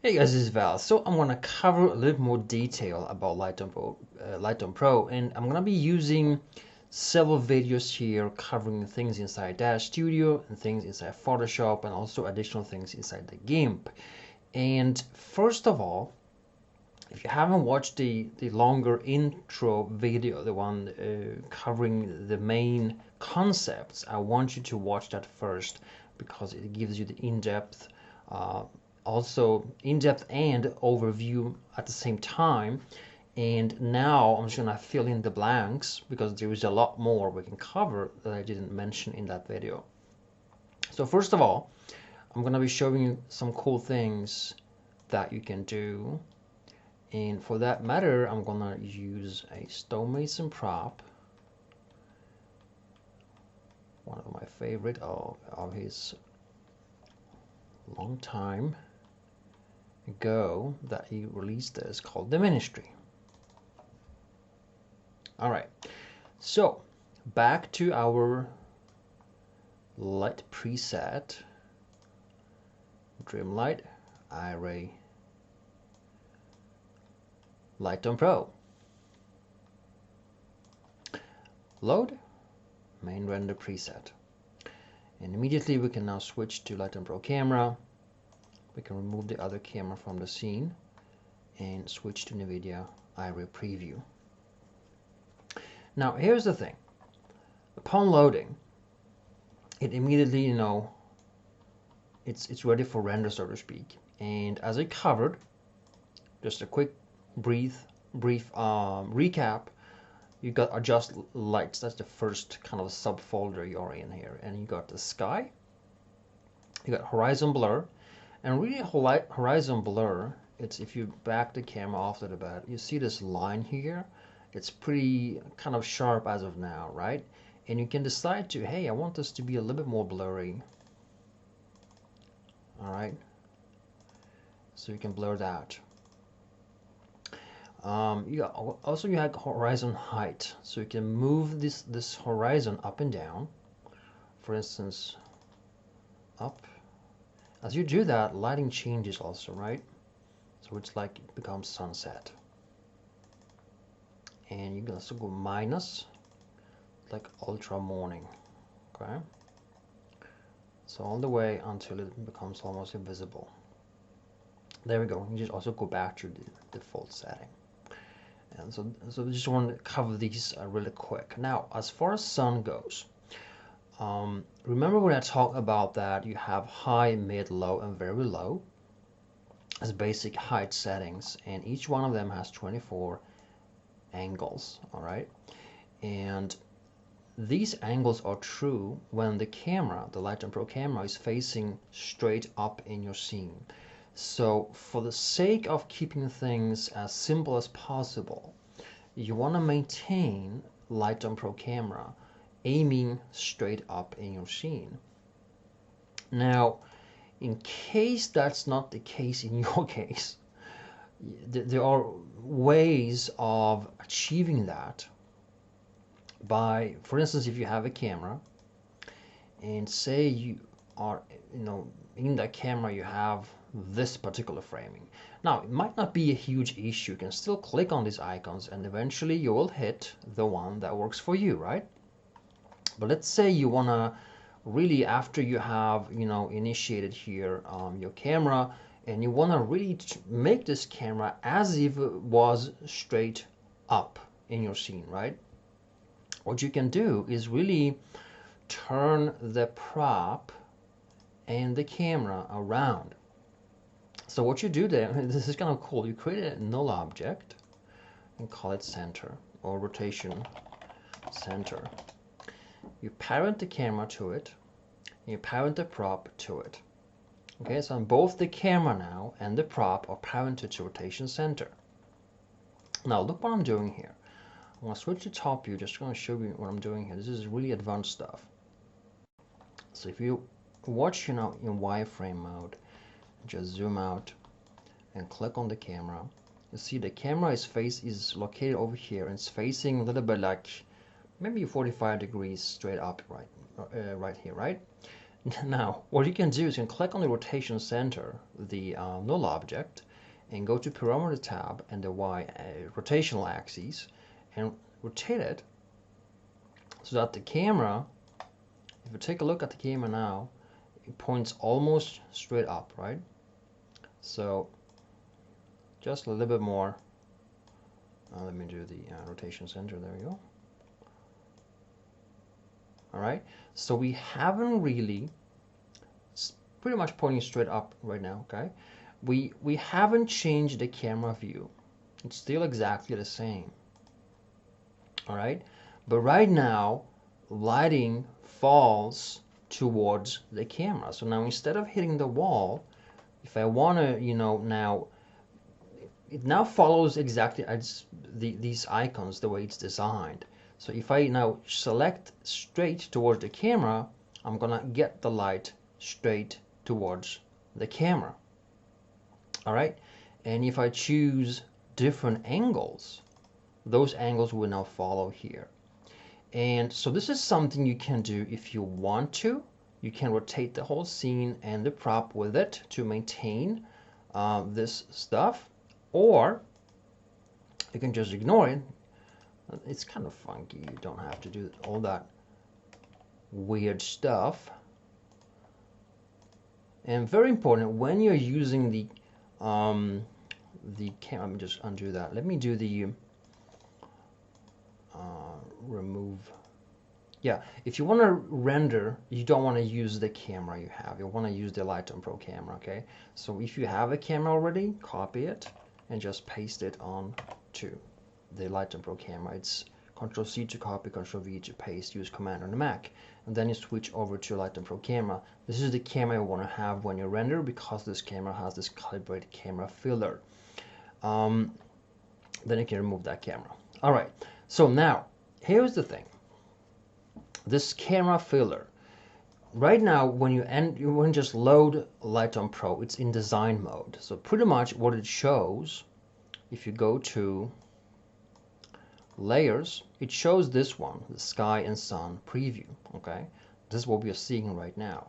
Hey guys, this is Val. So I'm gonna cover a little more detail about Lightroom Pro, and I'm gonna be using several videos here covering things inside Dash Studio and things inside Photoshop and also additional things inside the GIMP. And first of all, if you haven't watched the longer intro video, the one covering the main concepts, I want you to watch that first because it gives you the in-depth uh, also in-depth and overview at the same time. And now I'm just gonna fill in the blanks because there is a lot more we can cover that I didn't mention in that video. So first of all, I'm gonna be showing you some cool things that you can do. And for that matter, I'm gonna use a stonemason prop, one of my favorite of his long time ago that he released this, called The Ministry. All right, so back to our light preset, Dreamlight Iray Lightroom Pro. Load main render preset, and immediately we can now switch to Lightroom Pro camera. We can remove the other camera from the scene and switch to NVIDIA Iray Preview. Now here's the thing, upon loading it immediately, it's ready for render, so to speak. And as I covered, just a quick brief recap, you got adjust lights. That's the first kind of subfolder you're in here, and you got the sky, you got horizon blur. And really horizon blur, it's if you back the camera off to the bed, you see this line here. It's pretty kind of sharp as of now, right? And you can decide to, hey, I want this to be a little bit more blurry. All right, so you can blur that. Also you have horizon height, so you can move this horizon up and down. For instance, up. As you do that, lighting changes also, right? So it's like it becomes sunset. And you can also go minus, like ultra morning, okay? So all the way until it becomes almost invisible. There we go. You just also go back to the default setting. And so I just want to cover these really quick. Now, as far as sun goes, remember when I talked about that you have high, mid, low, and very low as basic height settings, and each one of them has 24 angles, all right? And these angles are true when the camera, the Lightroom Pro camera, is facing straight up in your scene. So for the sake of keeping things as simple as possible, you want to maintain Lightroom Pro camera aiming straight up in your scene. Now, in case that's not the case in your case, there are ways of achieving that by, for instance, if you have a camera and say you are, in that camera you have this particular framing. Now, it might not be a huge issue. You can still click on these icons and eventually you will hit the one that works for you, right? But let's say you want to really, after you have, initiated here your camera, and you want to really make this camera as if it was straight up in your scene, right? What you can do is really turn the prop and the camera around. So what you do there, this is kind of cool, you create a null object and call it center or rotation center. You parent the camera to it, and you parent the prop to it. Okay, so both the camera now and the prop are parented to rotation center. Now look what I'm doing here. I'm going to switch to top view, just going to show you what I'm doing here. This is really advanced stuff. So if you watch, in wireframe mode, just zoom out and click on the camera. You see the camera is located over here, and it's facing a little bit like maybe 45 degrees straight up, right here, right? Now, what you can do is you can click on the rotation center, the null object, and go to parameter tab and the Y rotational axis, and rotate it so that the camera, if you take a look at the camera now, it points almost straight up, right? So just a little bit more. Let me do the rotation center. There we go. All right. So we haven't really, it's pretty much pointing straight up right now. Okay. We haven't changed the camera view. It's still exactly the same. All right. But right now, lighting falls towards the camera. So now instead of hitting the wall, if I want to, now it now follows exactly as these icons the way it's designed. So if I now select straight towards the camera, I'm gonna get the light straight towards the camera. All right, and if I choose different angles, those angles will now follow here. And so this is something you can do if you want to. You can rotate the whole scene and the prop with it to maintain this stuff, or you can just ignore it. It's kind of funky. You don't have to do all that weird stuff. And very important, when you're using the camera, let me just undo that. Let me do the remove. Yeah, if you want to render, you don't want to use the camera you have. You want to use the Lightroom Pro camera, okay? So if you have a camera already, copy it and just paste it on to the Lightroom Pro camera. It's Ctrl+C to copy, Ctrl+V to paste, use Command on the Mac. And then you switch over to Lightroom Pro camera. This is the camera you want to have when you render, because this camera has this calibrated camera filler. Then you can remove that camera. All right, so now, here's the thing. This camera filler, right now when you just load Lightroom Pro, it's in design mode. So pretty much what it shows, if you go to layers, it shows this one, the sky and sun preview. Okay, this is what we are seeing right now,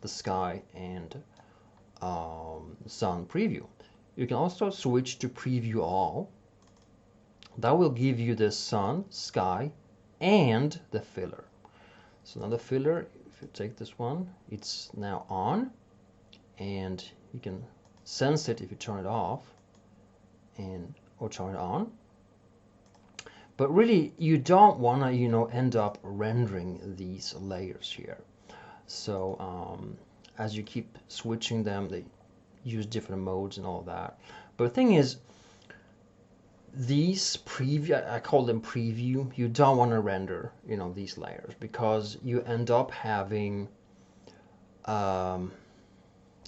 the sky and sun preview. You can also switch to preview all. That will give you the sun, sky, and the filler. So now the filler, if you take this one, it's now on, and you can sense it if you turn it off and or turn it on. But really, you don't want to, end up rendering these layers here. So as you keep switching them, they use different modes and all that. But the thing is, these preview, I call them preview, you don't want to render, these layers, because you end up having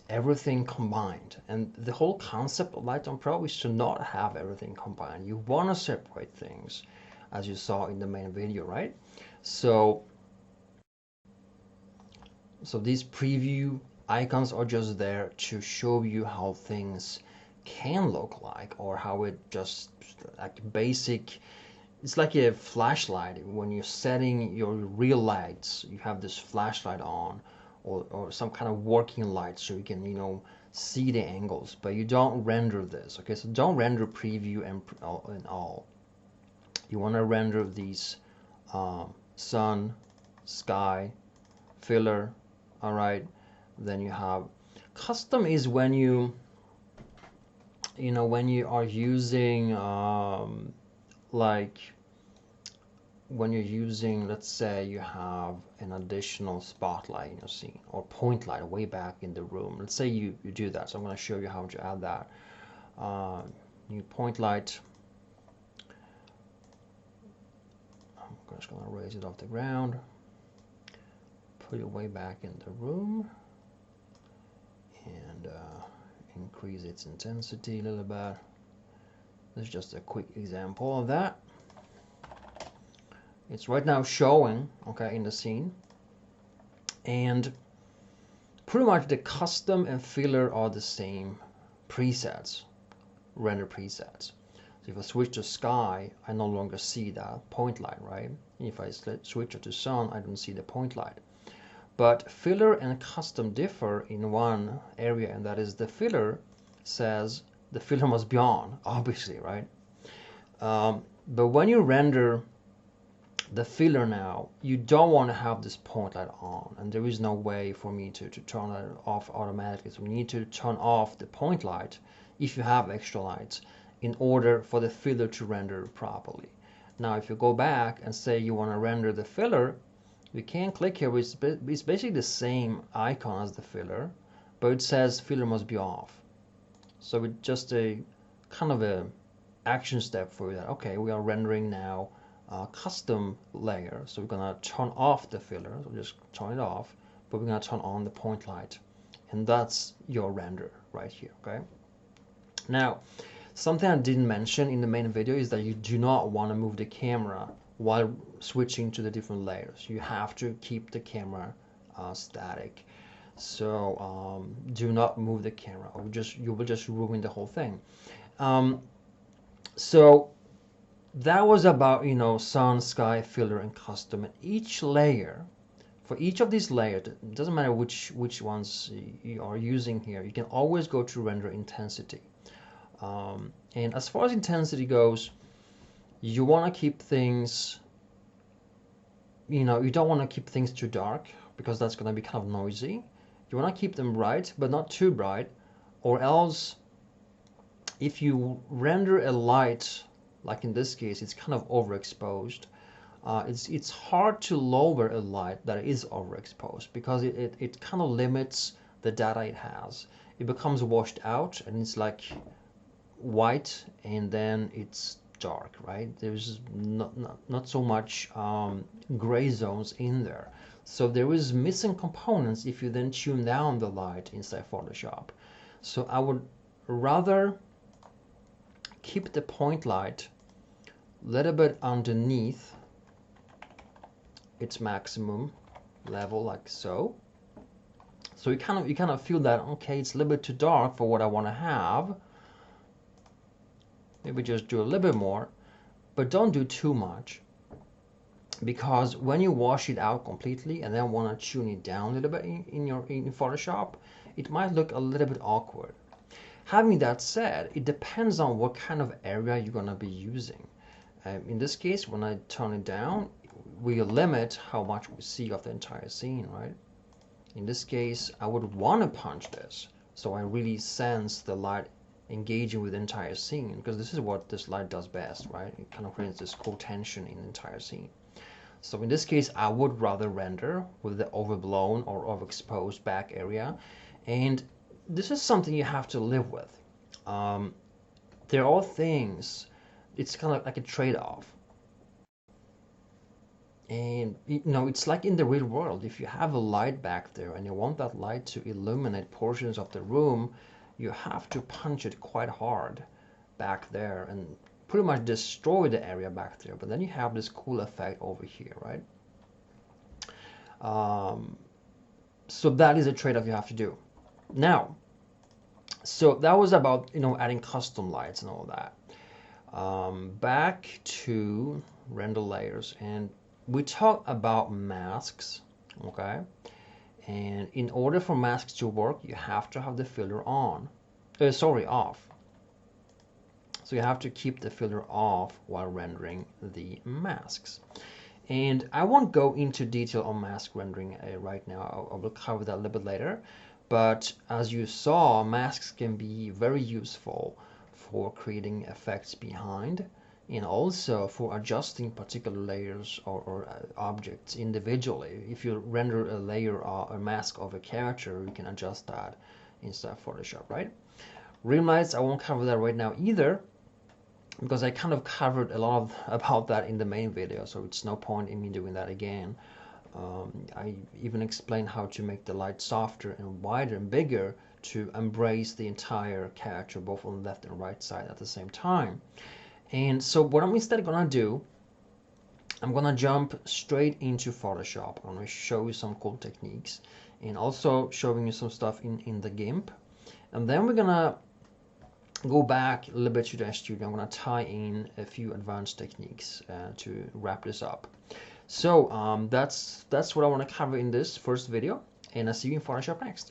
everything combined. And the whole concept of Lightroom Pro is to not have everything combined. You want to separate things, as you saw in the main video, right? So these preview icons are just there to show you how things can look like, or how it just like basic. It's like a flashlight. When you're setting your real lights, you have this flashlight on, or some kind of working light, so you can see the angles, but you don't render this. Okay, so don't render preview and all. You want to render these sun, sky, filler. All right, then you have custom is when when you are using like when you're using, let's say you have an additional spotlight in your scene, or point light way back in the room. Let's say you do that. So I'm going to show you how to add that. New point light. I'm just going to raise it off the ground, put it way back in the room, and increase its intensity a little bit. This is just a quick example of that. It's right now showing, okay, in the scene, and pretty much the custom and filler are the same presets, render presets. So if I switch to sky, I no longer see that point light, right? And if I switch it to sun, I don't see the point light. But filler and custom differ in one area, and that is the filler says the filler must be on, obviously, right? But when you render the filler now, you don't want to have this point light on, and there is no way for me to turn it off automatically. So we need to turn off the point light if you have extra lights in order for the filler to render properly. Now if you go back and say you want to render the filler, you can click here. It's basically the same icon as the filler, but it says filler must be off. So it's just a kind of a action step for you that, okay, we are rendering now custom layer, so we're gonna turn off the filler, so just turn it off, but we're gonna turn on the point light, and that's your render right here. Okay, now something I didn't mention in the main video is that you do not want to move the camera while switching to the different layers. You have to keep the camera static, so do not move the camera, or you will just ruin the whole thing. So that was about, you know, sun, sky, filler, and custom. And each layer, for each of these layers, it doesn't matter which ones you are using here, you can always go to render intensity. And as far as intensity goes, you want to keep things, you know, you don't want to keep things too dark because that's going to be kind of noisy. You want to keep them bright, but not too bright, or else if you render a light, like in this case, it's kind of overexposed. It's hard to lower a light that is overexposed because it kind of limits the data it has. It becomes washed out and it's like white, and then it's dark, right? There's not so much gray zones in there. So there is missing components if you then tune down the light inside Photoshop. So I would rather keep the point light a little bit underneath its maximum level, like so. So you kind of feel that, okay, it's a little bit too dark for what I want to have. Maybe just do a little bit more, but don't do too much, because when you wash it out completely and then want to tune it down a little bit in Photoshop, it might look a little bit awkward. Having that said, it depends on what kind of area you're going to be using. In this case, when I turn it down, we limit how much we see of the entire scene, right? In this case, I would want to punch this, so I really sense the light engaging with the entire scene, because this is what this light does best, right? It kind of creates this cool tension in the entire scene. So in this case, I would rather render with the overblown or overexposed back area, and this is something you have to live with. There are things, it's kind of like a trade-off. And you know, it's like in the real world, if you have a light back there and you want that light to illuminate portions of the room, you have to punch it quite hard back there and pretty much destroy the area back there. But then you have this cool effect over here, right? So that is a trade-off you have to do. Now, so that was about, you know, adding custom lights and all that. Back to render layers, and we talked about masks, okay? And in order for masks to work, you have to have the filler on. Off. So you have to keep the filler off while rendering the masks. And I won't go into detail on mask rendering right now. I will cover that a little bit later. But as you saw, masks can be very useful for creating effects behind, and also for adjusting particular layers or objects individually. If you render a layer or a mask of a character, you can adjust that inside Photoshop, right? Rim lights, I won't cover that right now either, because I kind of covered a lot about that in the main video, so it's no point in me doing that again. I even explained how to make the light softer and wider and bigger to embrace the entire character, both on the left and right side at the same time. And so what I'm instead gonna do, I'm gonna jump straight into Photoshop. I'm gonna show you some cool techniques and also showing you some stuff in the GIMP. And then we're gonna go back a little bit to the studio. I'm gonna tie in a few advanced techniques to wrap this up. So that's what I want to cover in this first video, and I'll see you in Photoshop next.